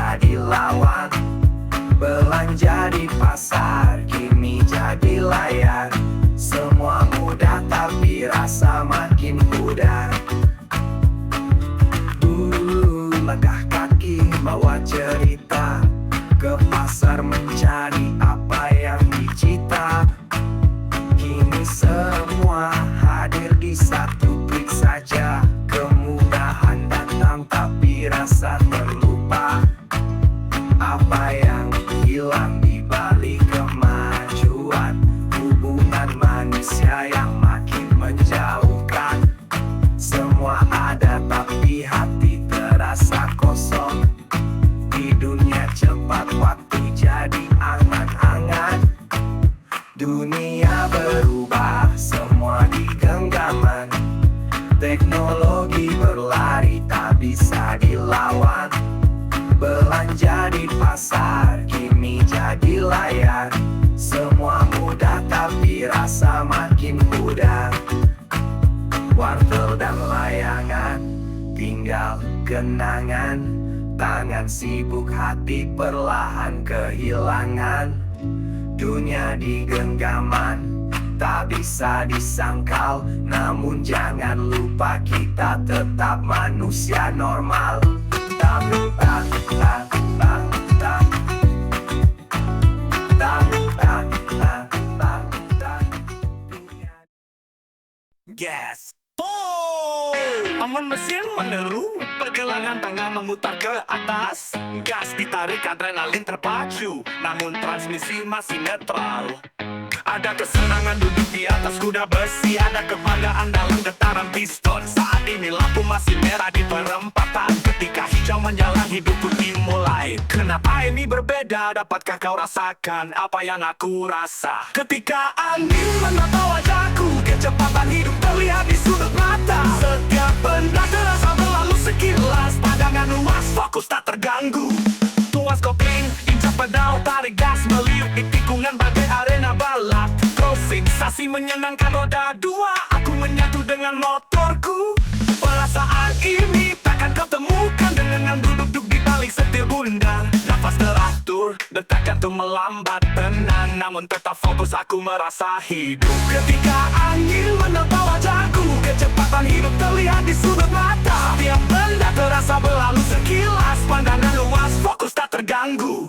jadi lawan. Belanja di pasar kini jadi layar. Semua mudah tapi rasa makin mudah. Langkah kaki bawa cerita, ke pasar mencari apa yang dicita. Kini semua hadir di satu klik saja. Kemudahan datang tapi rasa terlupa. Apa yang hilang di balik kemajuan? Hubungan manusia yang makin menjauhkan. Semua ada tapi hati terasa kosong. Di dunia cepat waktu jadi angan-angan. Dunia berubah, semua di genggaman. Teknologi berlari tak bisa dilawan. Belanja di pasar kini jadi layar. Semua mudah tapi rasa makin mudah. Wartel dan layangan, tinggal kenangan. Tangan sibuk, hati perlahan kehilangan. Dunia di genggaman, tak bisa disangkal. Namun jangan lupa kita tetap manusia normal. Gas. Oh, aman mesin meneru, pergelangan tangan memutar ke atas. Gas ditarik, adrenalin terpacu, namun transmisi masih netral. Ada kesenangan duduk di atas kuda besi, ada kebanggaan dalam getaran piston. Saat ini lampu masih merah di perempatan, ketika hijau menyala hidupku dimulai. Kenapa ini berbeda? Dapatkah kau rasakan apa yang aku rasa? Ketika angin menata wajahku, kecepatan hidup terlihat di sudut mata. Setiap benda terasa berlalu sekilas, pandangan luas, fokus tak terganggu. Tuas kopling, injak pedal, tarik gas, meliuk di tikungan bagai arena balap. Sensasi menyenangkan roda dua, aku menyatu dengan motorku. Perasaan ini takkan kau temukan dengan duduk di balik setir bundar. Nafas teratur, detak jantung melambat tenang, namun tetap fokus aku merasa hidup. Ketika angin menerpa wajahku, kecepatan hidup terlihat di sudut mata. Tiap benda terasa berlalu sekilas, pandangan luas, fokus tak terganggu.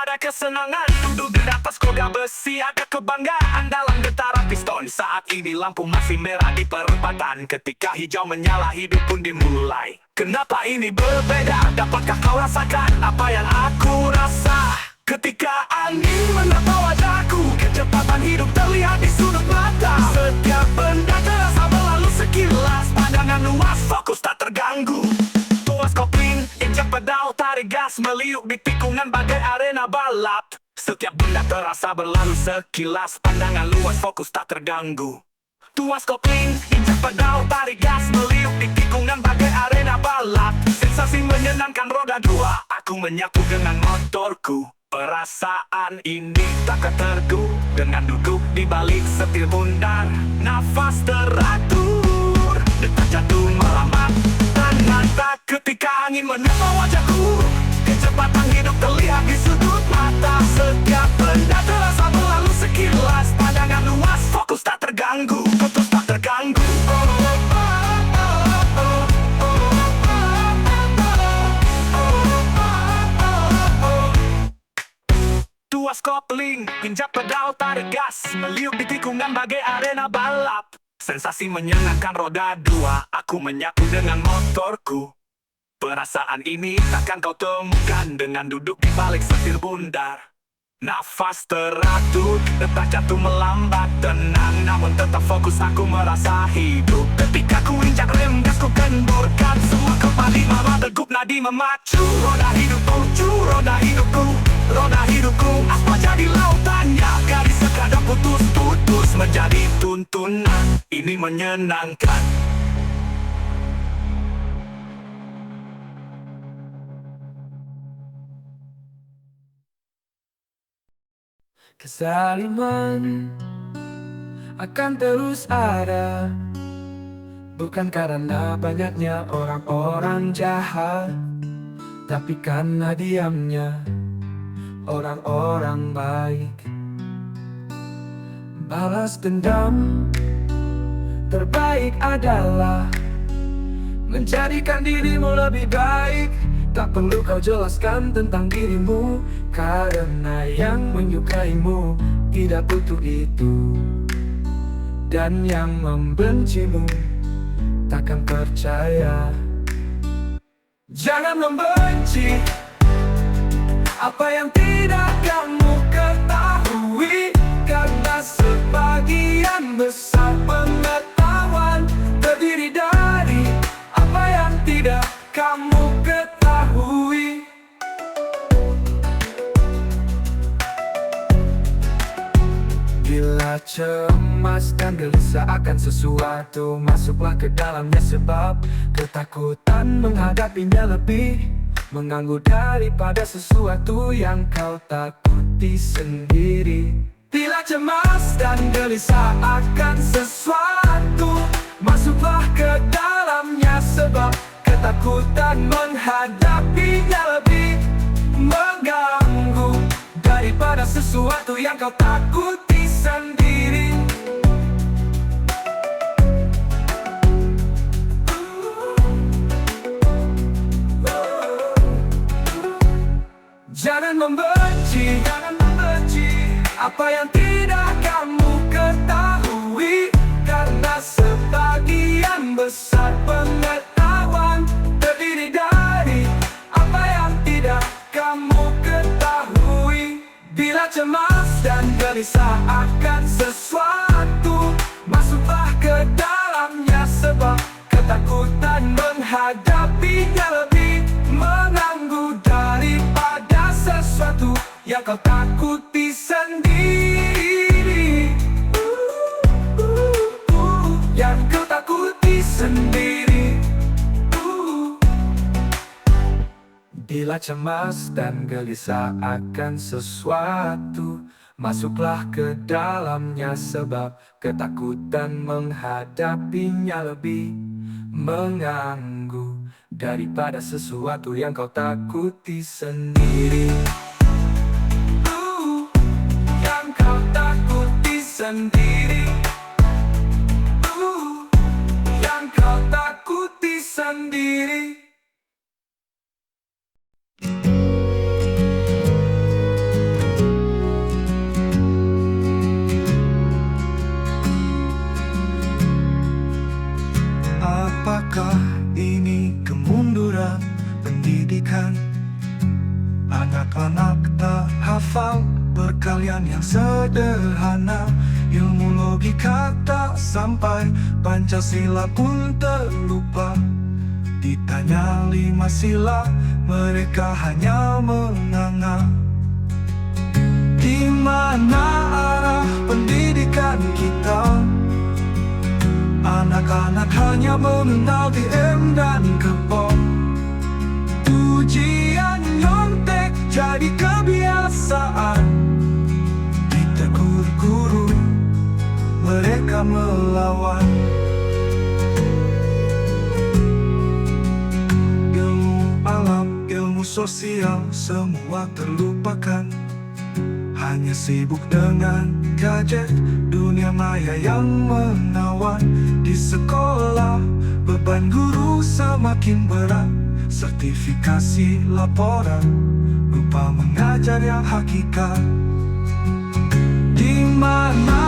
Ada kesenangan duduk di atas kuda besi, ada kebanggaan dalam getaran piston. Saat ini lampu masih merah di perempatan, ketika hijau menyala hidup pun dimulai. Kenapa ini berbeda? Dapatkah kau rasakan apa yang aku rasa? Ketika angin menerpa wajahku, kecepatan hidup terlihat di sudut mata. Setiap benda terasa berlalu sekilas, pandangan luas, fokus tak terganggu. Tuas kopling, injak pedal, tarik gas, meliuk di tikungan bagai arena balap. Setiap benda terasa berlalu sekilas, pandangan luas, fokus tak terganggu. Tuas kopling, injak pedal, tarik gas, meliuk di tikungan bagai arena balap. Sensasi menyenangkan roda dua, aku menyatu dengan motorku. Perasaan ini tak terganggu dengan duduk di balik setir bundar. Nafas teratur, detak jantung melambat. Mata ketika angin menerpa wajahku, kecepatan hidup terlihat di sudut mata. Setiap benda terasa berlalu sekilas, pandangan luas, fokus tak terganggu, fokus tak terganggu. Tuas kopling, injak pedal, tarik gas, meliuk di tikungan bagai arena balap. Sensasi menyenangkan roda dua, aku menyatu dengan motorku. Perasaan ini takkan kau temukan dengan duduk di balik setir bundar. Nafas teratur, detak jantung melambat tenang, namun tetap fokus aku merasa hidup. Ketika ku injak rem gas ku kendurkan, semua kembali marah degup nadi memacu. Roda hidupku, roda hidupku, roda hidupku, apa jadi lautannya? Garis sekadang putus-putus menjadi tuntunan, ini menyenangkan. Kezaliman akan terus ada. Bukan karena banyaknya orang-orang jahat, tapi karena diamnya orang-orang baik. Balas dendam terbaik adalah menjadikan dirimu lebih baik. Tak perlu kau jelaskan tentang dirimu, karena yang menyukaimu tidak butuh itu. Dan yang membencimu takkan percaya. Jangan membenci apa yang tidak kamu ketahui, karena sebagian besar pengetahuan terdiri dari apa yang tidak kamu ketahui. Bila cemas dan gelisah akan sesuatu, masuklah ke dalamnya, sebab ketakutan menghadapinya lebih mengganggu daripada sesuatu yang kau takuti sendiri. Bila cemas dan gelisah akan sesuatu, masuklah ke dalamnya, sebab ketakutan menghadapinya lebih mengganggu daripada sesuatu yang kau takuti sendiri. Jangan membenci apa yang tidak kamu ketahui, karena sebagian besar pengetahuan terdiri dari apa yang tidak kamu ketahui. Bila cemas dan gelisah akan sesuatu, masuklah ke dalamnya, sebab ketakutan menghadapinya lebih mengganggu daripada sesuatu yang kau takuti sendiri. Yang kau takuti sendiri. Bila cemas dan gelisah akan sesuatu, masuklah ke dalamnya, sebab ketakutan menghadapinya lebih mengganggu daripada sesuatu yang kau takuti sendiri. Yang kau takuti sendiri. Yang kau takuti sendiri. Apakah ini kemunduran pendidikan? Anak-anak tak hafal perkalian yang sederhana, ilmu logika tak sampai, Pancasila pun terlupa. Ditanya 5 sila, mereka hanya menganga. Di mana arah pendidikan kita? Anak-anak hanya mengenal DM dan kepong. Ujian nyontek jadi kebiasaan. Ditegur guru, mereka melawan. Ilmu alam, ilmu sosial, semua terlupakan. Hanya sibuk dengan gadget, dunia maya yang menawan. Di sekolah, beban guru semakin berat. Sertifikasi laporan, lupa mengajar yang hakikat. Di mana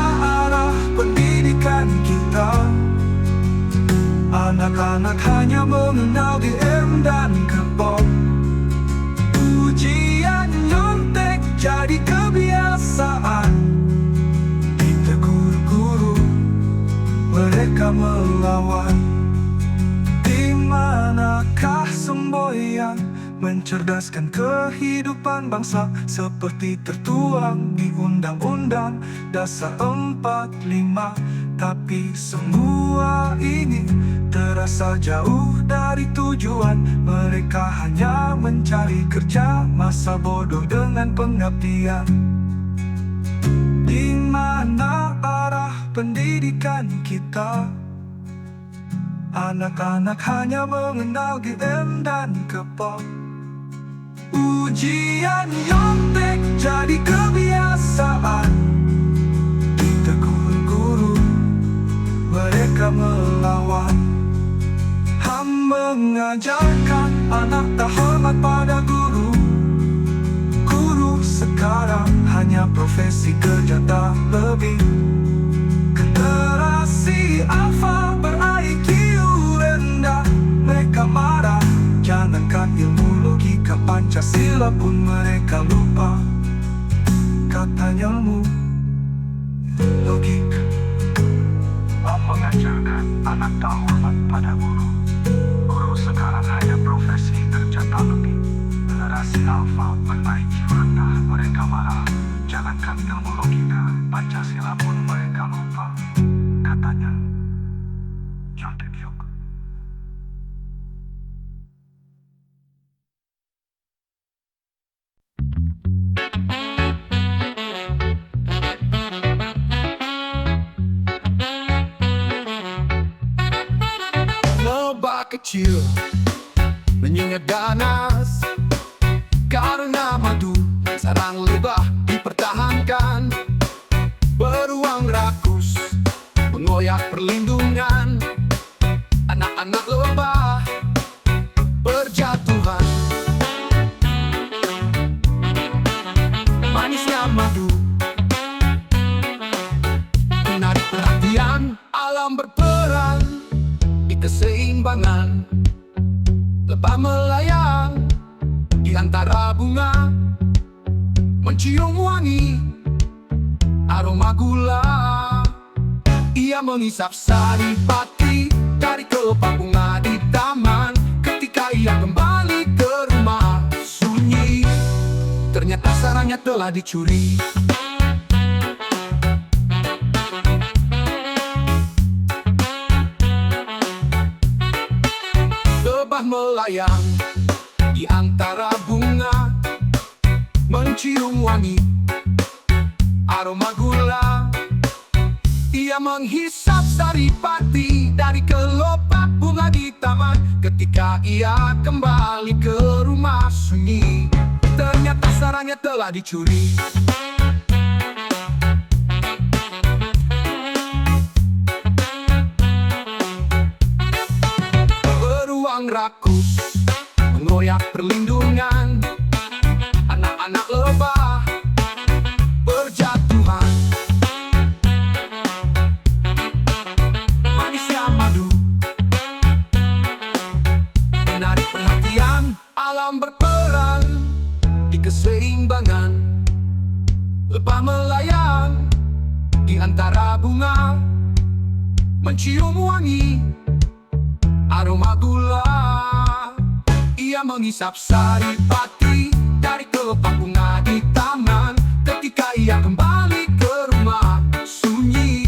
arah pendidikan kita? Anak-anak hanya mengenal DM dan kepop. Ujian nyontek jadi kebiasaan. Ditegur guru, mereka melawan. Di manakah semboyan mencerdaskan kehidupan bangsa, seperti tertuang di Undang-Undang Dasar 45? Tapi semua ini terasa jauh dari tujuan. Mereka hanya mencari kerja, masa bodoh dengan pengabdian. Di mana arah pendidikan kita. Anak-anak hanya mengenal GM dan kepop. Ujian nyontek jadi kebiasaan. Ditegur guru, mereka melawan. Mengajarkan anak tak hormat pada guru. Guru sekarang hanya profesi kerja tak lebih. Generasi alfa ber-IQ rendah. Mereka marah, jangankan ilmu logika Pancasila pun mereka lupa. Katanya ilmu logika mengajarkan anak tak hormat pada guru. Guru sekarang hanya profesi kerja tak lebih. Generasi alfa ber-IQ rendah. Mereka marah, jangankan ilmu logika Pancasila pun mereka lupa. Katanya nyontek juga. Lebah kecil menyengat ganas karena madu. Sarang lebah dipertahankan, beruang rakus mengoyak perlindungan. Anak-anak lebah berjatuhan. Manisnya madu menarik perhatian. Alam berperan di keseimbangan. Lebah melayang di antara bunga, mencium wangi aroma gula. Ia mengisap sari pati dari kelopak bunga di taman. Ketika ia kembali ke rumah sunyi, ternyata sarangnya telah dicuri. Lebah melayang di antara bunga, mencium wangi aroma gula. Ia menghisap sari pati dari kelopak bunga di taman. Ketika ia kembali ke rumah sunyi, ternyata sarangnya telah dicuri. Beruang rakus mengoyak perlindungan. Anak-anak lebah berjatuhan. Manisnya madu menarik perhatian. Alam berperan di keseimbangan. Lebah melayang di antara bunga, mencium wangi aroma gula. Ia mengisap sari pati dari kelopak bunga di taman. Ketika ia kembali ke rumah sunyi,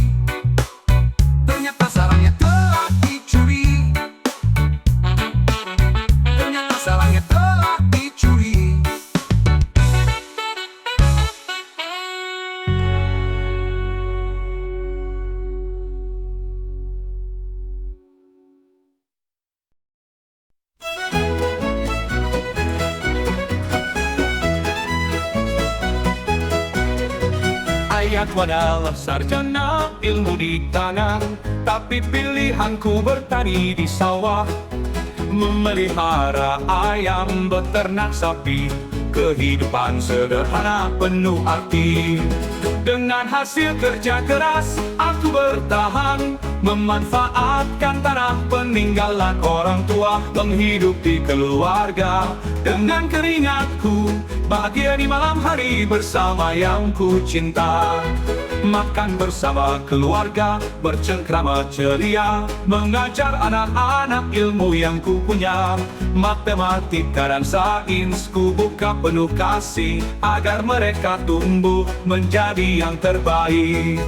ternyata sarangnya telah dicuri. Ternyata sarangnya telah dicuri. Ayat wadah sarjana ilmu di tangan, tapi pilihanku bertani di sawah. Memelihara ayam, beternak sapi, kehidupan sederhana penuh arti. Dengan hasil kerja keras, aku bertahan, memanfaatkan tanah peninggalan orang tua, menghidupi keluarga dengan keringatku. Bahagia di malam hari bersama yang ku cinta. Makan bersama keluarga, bercengkrama ceria, mengajar anak-anak ilmu yang ku punya. Matematika dan sains ku buka penuh kasih, agar mereka tumbuh menjadi yang terbaik.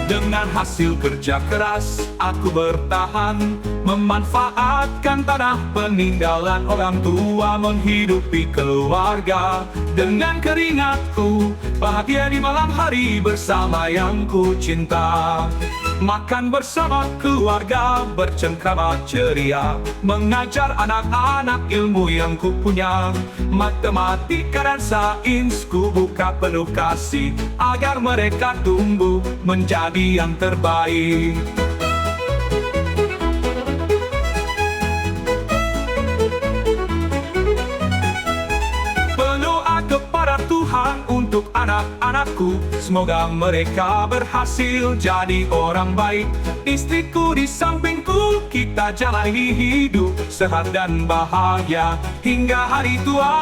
Dengan hasil kerja keras, aku bertahan, memanfaatkan tanah peninggalan orang tua, menghidupi keluarga. Dengan keringatku, bahagia di malam hari bersama yang ku cinta. Makan bersama keluarga, bercengkrama ceria, mengajar anak-anak ilmu yang ku punya. Matematika dan sains ku buka penuh kasih, agar mereka tumbuh menjadi yang terbaik. Berdoa kepada Tuhan untuk anak-anakku, semoga mereka berhasil jadi orang baik. Istriku di sampingku, kita jalani hidup sehat dan bahagia hingga hari tua.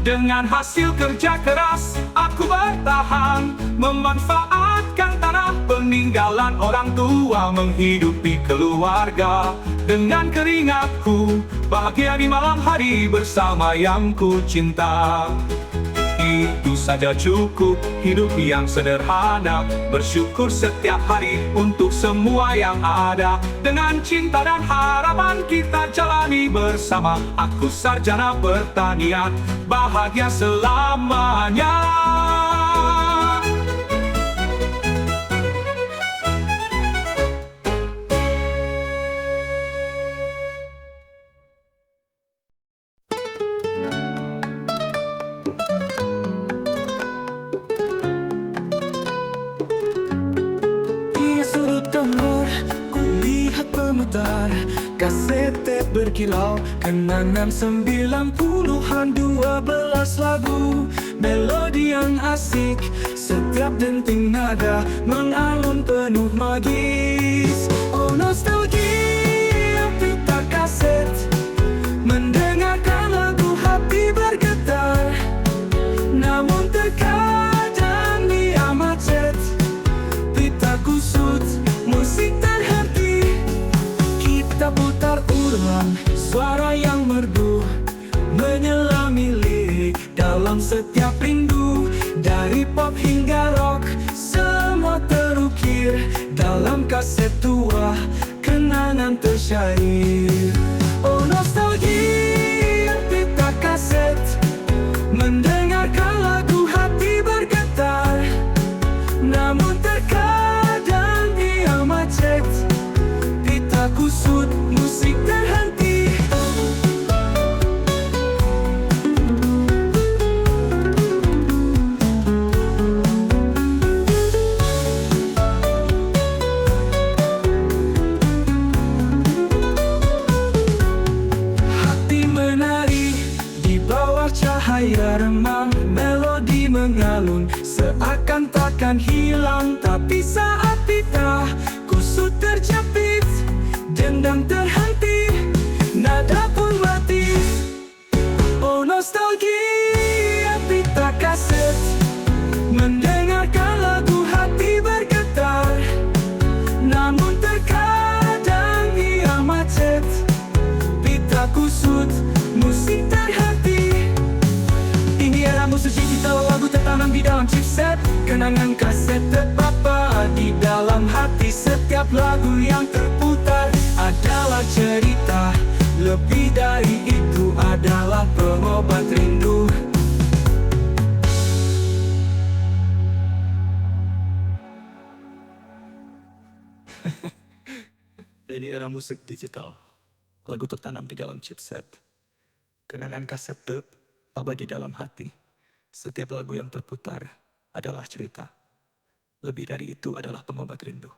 Dengan hasil kerja keras, aku bertahan, memanfaatkan tanah peninggalan orang tua, menghidupi keluarga. Dengan keringatku, bahagia di malam hari bersama yang ku cinta. Itu saja cukup, hidup yang sederhana, bersyukur setiap hari untuk semua yang ada. Dengan cinta dan harapan kita jalani bersama. Aku sarjana pertanian, bahagia selamanya. Tengor, kulihat pemutar kaset tape berkilau, kenangan 90-an 12 lagu, melodi yang asik, setiap denting nada mengalun penuh magis. Oh nostalgia pita kaset, mendengarkan lagu hati bergetar. Namun terkadang dia macet, pita kusut, musik terhenti. Kita putar ulang suara yang merdu, menyelami lirik dalam setiap rindu. Dari pop hingga rock, semua terukir dalam kaset tua, kenangan tersyair. Oh nostalgia pita kaset, mendengarkan lagu hati bergetar. Namun terkadang dia macet, pita kusut, musik terhenti. Hati menari di bawah cahaya remang, melodi mengalun seakan takkan hilang. Tapi saat pita kusut terjepit, dendam terhenti, nada pun mati. Oh nostalgia pita kaset, mendengarkan lagu hati bergetar. Namun terkadang ia macet, pita kusut, musik terhenti. Ini era musik digital, lagu tertanam di dalam chipset, kenangan kaset terpapa di dalam hati. Setiap lagu yang terputar adalah cerita, lebih dari itu adalah pengobat rindu. Ini era musik digital, lagu tertanam di dalam chipset, kenangan kaset tape abadi di dalam hati. Setiap lagu yang terputar adalah cerita, lebih dari itu adalah pengobat rindu.